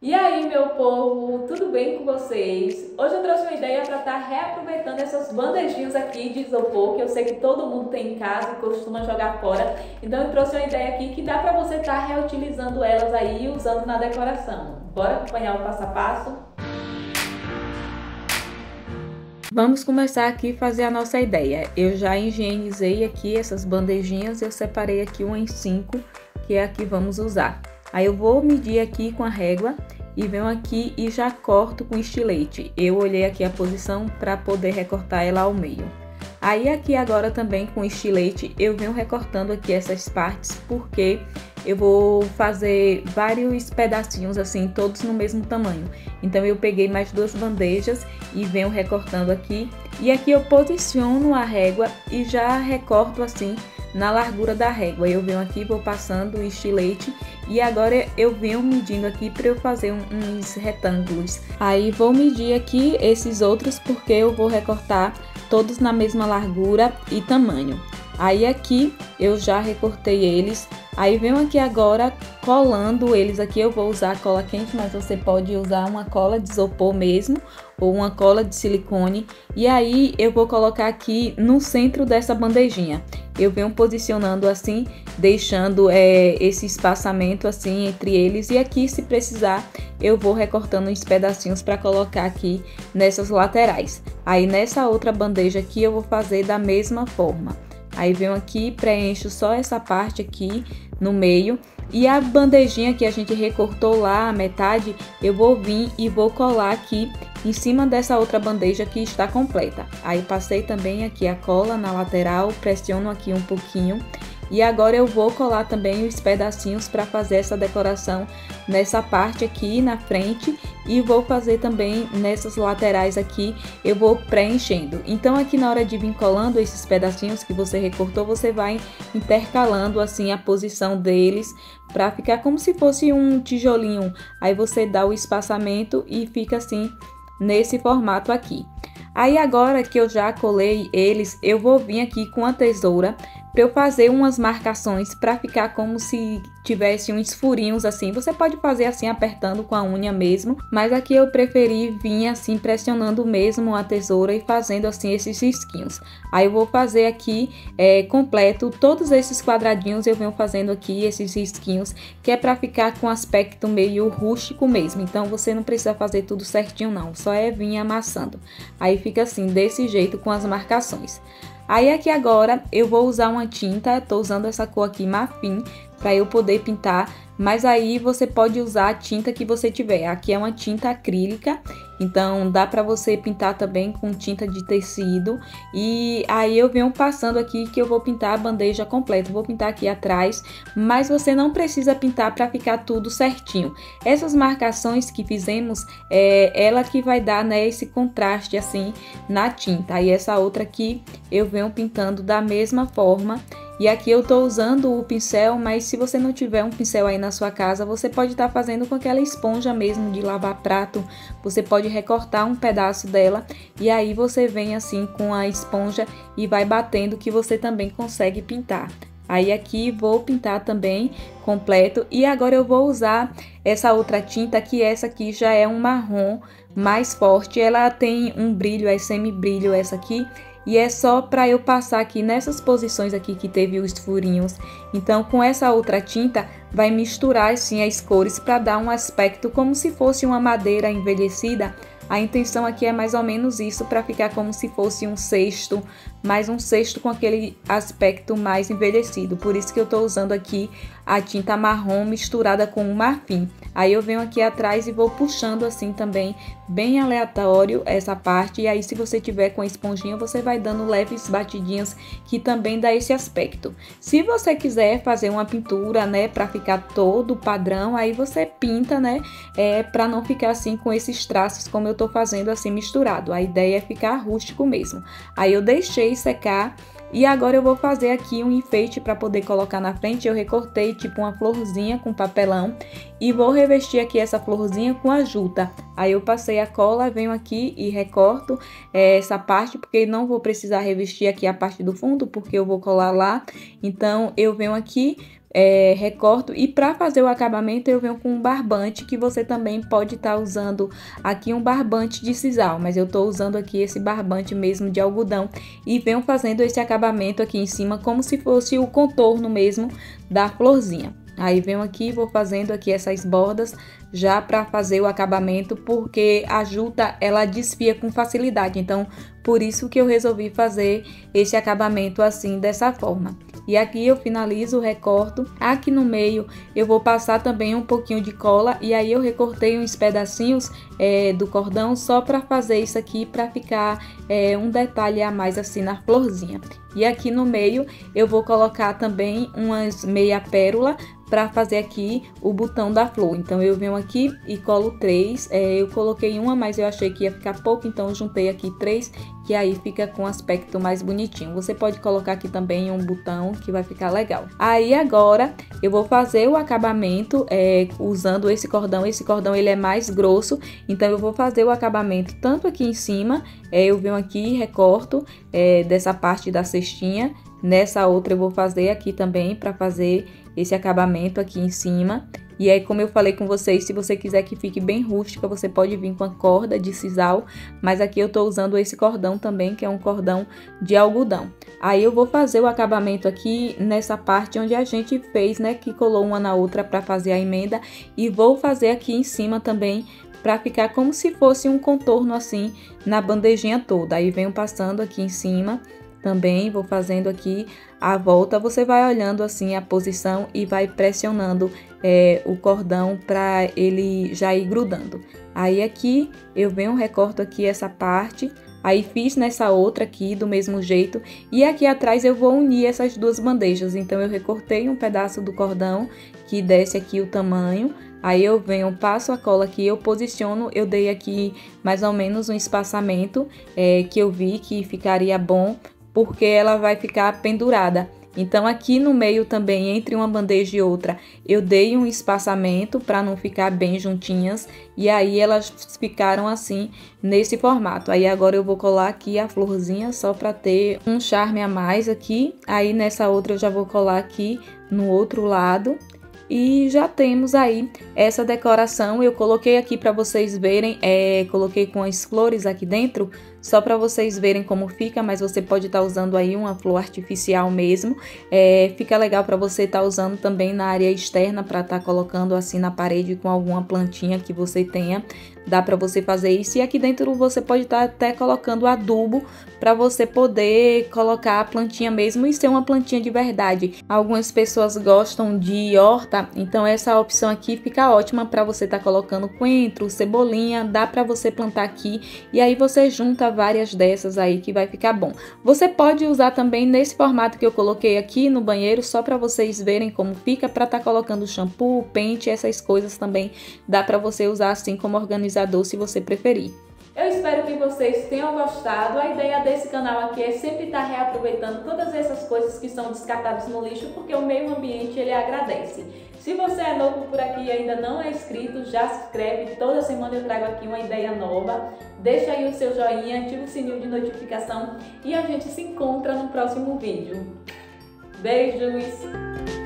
E aí, meu povo, tudo bem com vocês? Hoje eu trouxe uma ideia para estar reaproveitando essas bandejinhas aqui de isopor, que eu sei que todo mundo tem em casa e costuma jogar fora. Então eu trouxe uma ideia aqui que dá para você estar reutilizando elas aí e usando na decoração. Bora acompanhar o passo a passo? Vamos começar aqui a fazer a nossa ideia. Eu já higienizei aqui essas bandejinhas, eu separei aqui umas 5, que é a que vamos usar. Aí eu vou medir aqui com a régua e venho aqui e já corto com estilete. Eu olhei aqui a posição para poder recortar ela ao meio. Aí aqui agora também com estilete eu venho recortando aqui essas partes porque eu vou fazer vários pedacinhos assim, todos no mesmo tamanho. Então eu peguei mais 2 bandejas e venho recortando aqui. E aqui eu posiciono a régua e já recorto assim na largura da régua. Eu venho aqui, vou passando o estilete e agora eu venho medindo aqui para eu fazer uns retângulos. Aí vou medir aqui esses outros porque eu vou recortar todos na mesma largura e tamanho. Aí aqui eu já recortei eles. Aí venho aqui agora colando eles aqui, eu vou usar cola quente, mas você pode usar uma cola de isopor mesmo ou uma cola de silicone. E aí eu vou colocar aqui no centro dessa bandejinha. Eu venho posicionando assim, deixando esse espaçamento assim entre eles. E aqui, se precisar, eu vou recortando uns pedacinhos para colocar aqui nessas laterais. Aí nessa outra bandeja aqui eu vou fazer da mesma forma. Aí venho aqui, preencho só essa parte aqui no meio. E a bandejinha que a gente recortou lá, a metade, eu vou vir e vou colar aqui em cima dessa outra bandeja que está completa. Aí passei também aqui a cola na lateral, pressiono aqui um pouquinho. E agora eu vou colar também os pedacinhos para fazer essa decoração nessa parte aqui na frente e vou fazer também nessas laterais aqui, eu vou preenchendo. Então aqui na hora de vir colando esses pedacinhos que você recortou, você vai intercalando assim a posição deles para ficar como se fosse um tijolinho. Aí você dá o espaçamento e fica assim nesse formato aqui. Aí agora que eu já colei eles, eu vou vir aqui com a tesoura para eu fazer umas marcações para ficar como se tivesse uns furinhos assim. Você pode fazer assim apertando com a unha mesmo, mas aqui eu preferi vir assim pressionando mesmo a tesoura e fazendo assim esses risquinhos. Aí eu vou fazer aqui completo todos esses quadradinhos, eu venho fazendo aqui esses risquinhos, que é para ficar com aspecto meio rústico mesmo. Então você não precisa fazer tudo certinho não, só é vir amassando. Aí fica assim desse jeito com as marcações. Aí aqui agora eu vou usar uma tinta, tô usando essa cor aqui marfim, para eu poder pintar, mas aí você pode usar a tinta que você tiver. Aqui é uma tinta acrílica, então dá para você pintar também com tinta de tecido. E aí eu venho passando aqui que eu vou pintar a bandeja completa. Vou pintar aqui atrás, mas você não precisa pintar para ficar tudo certinho. Essas marcações que fizemos, ela que vai dar, né, esse contraste assim na tinta. Aí essa outra aqui eu venho pintando da mesma forma. E aqui eu tô usando o pincel, mas se você não tiver um pincel aí na sua casa, você pode estar fazendo com aquela esponja mesmo de lavar prato. Você pode recortar um pedaço dela e aí você vem assim com a esponja e vai batendo que você também consegue pintar. Aí aqui vou pintar também completo e agora eu vou usar essa outra tinta, que essa aqui já é um marrom mais forte. Ela tem um brilho, é semi-brilho essa aqui. E é só para eu passar aqui nessas posições aqui que teve os furinhos. Então com essa outra tinta vai misturar assim as cores para dar um aspecto como se fosse uma madeira envelhecida. A intenção aqui é mais ou menos isso, para ficar como se fosse um cesto, mas um cesto com aquele aspecto mais envelhecido. Por isso que eu estou usando aqui a tinta marrom misturada com o marfim. Aí eu venho aqui atrás e vou puxando assim também, bem aleatório essa parte. E aí se você tiver com a esponjinha, você vai dando leves batidinhas, que também dá esse aspecto. Se você quiser fazer uma pintura, né, para ficar todo padrão, aí você pinta, né, para não ficar assim com esses traços como eu tô fazendo assim misturado. A ideia é ficar rústico mesmo. Aí eu deixei secar. E agora eu vou fazer aqui um enfeite para poder colocar na frente. Eu recortei tipo uma florzinha com papelão e vou revestir aqui essa florzinha com a juta. Aí eu passei a cola, venho aqui e recorto essa parte, porque não vou precisar revestir aqui a parte do fundo, porque eu vou colar lá. Então eu venho aqui, recorto. E para fazer o acabamento eu venho com um barbante, que você também pode estar usando aqui um barbante de sisal, mas eu tô usando aqui esse barbante mesmo de algodão e venho fazendo esse acabamento aqui em cima como se fosse o contorno mesmo da florzinha. Aí venho aqui, vou fazendo aqui essas bordas já para fazer o acabamento, porque a juta ela desfia com facilidade, então por isso que eu resolvi fazer esse acabamento assim, dessa forma. E aqui eu finalizo, recorto. Aqui no meio eu vou passar também um pouquinho de cola, e aí eu recortei uns pedacinhos do cordão só para fazer isso aqui, para ficar um detalhe a mais assim na florzinha. E aqui no meio eu vou colocar também umas meia pérola para fazer aqui o botão da flor. Então eu venho aqui e colo 3, eu coloquei uma, mas eu achei que ia ficar pouco, então eu juntei aqui 3, que aí fica com aspecto mais bonitinho. Você pode colocar aqui também um botão, que vai ficar legal. Aí agora eu vou fazer o acabamento usando esse cordão ele é mais grosso, então eu vou fazer o acabamento tanto aqui em cima, eu venho aqui e recorto dessa parte da cestinha. Nessa outra eu vou fazer aqui também para fazer esse acabamento aqui em cima. E aí, como eu falei com vocês, se você quiser que fique bem rústica, você pode vir com a corda de sisal, mas aqui eu tô usando esse cordão também, que é um cordão de algodão. Aí eu vou fazer o acabamento aqui nessa parte onde a gente fez, né, que colou uma na outra para fazer a emenda, e vou fazer aqui em cima também, para ficar como se fosse um contorno assim na bandejinha toda. Aí venho passando aqui em cima. Também vou fazendo aqui a volta, você vai olhando assim a posição e vai pressionando o cordão para ele já ir grudando. Aí aqui eu venho, recorto aqui essa parte, aí fiz nessa outra aqui do mesmo jeito, e aqui atrás eu vou unir essas duas bandejas. Então eu recortei um pedaço do cordão que desce aqui o tamanho. Aí eu venho, passo a cola aqui, eu posiciono, eu dei aqui mais ou menos um espaçamento que eu vi que ficaria bom, porque ela vai ficar pendurada. Então aqui no meio também, entre uma bandeja e outra, eu dei um espaçamento para não ficar bem juntinhas, e aí elas ficaram assim nesse formato. Aí agora eu vou colar aqui a florzinha só para ter um charme a mais aqui. Aí nessa outra eu já vou colar aqui no outro lado. E já temos aí essa decoração. Eu coloquei aqui para vocês verem, coloquei com as flores aqui dentro, só para vocês verem como fica, mas você pode estar usando aí uma flor artificial mesmo. Fica legal para você estar usando também na área externa, para estar colocando assim na parede com alguma plantinha que você tenha. Dá para você fazer isso. E aqui dentro você pode estar até colocando adubo, para você poder colocar a plantinha mesmo e ser uma plantinha de verdade. Algumas pessoas gostam de horta, então essa opção aqui fica ótima para você estar colocando coentro, cebolinha, dá para você plantar aqui, e aí você junta várias dessas aí que vai ficar bom. Você pode usar também nesse formato que eu coloquei aqui no banheiro, só para vocês verem como fica, para estar colocando shampoo, pente, essas coisas também dá para você usar assim como organizador, se você preferir. Eu espero que vocês tenham gostado. A ideia desse canal aqui é sempre estar reaproveitando todas essas coisas que são descartadas no lixo, porque o meio ambiente ele agradece. Se você é novo por aqui e ainda não é inscrito, já se inscreve. Toda semana eu trago aqui uma ideia nova. Deixa aí o seu joinha, ativa o sininho de notificação e a gente se encontra no próximo vídeo. Beijos!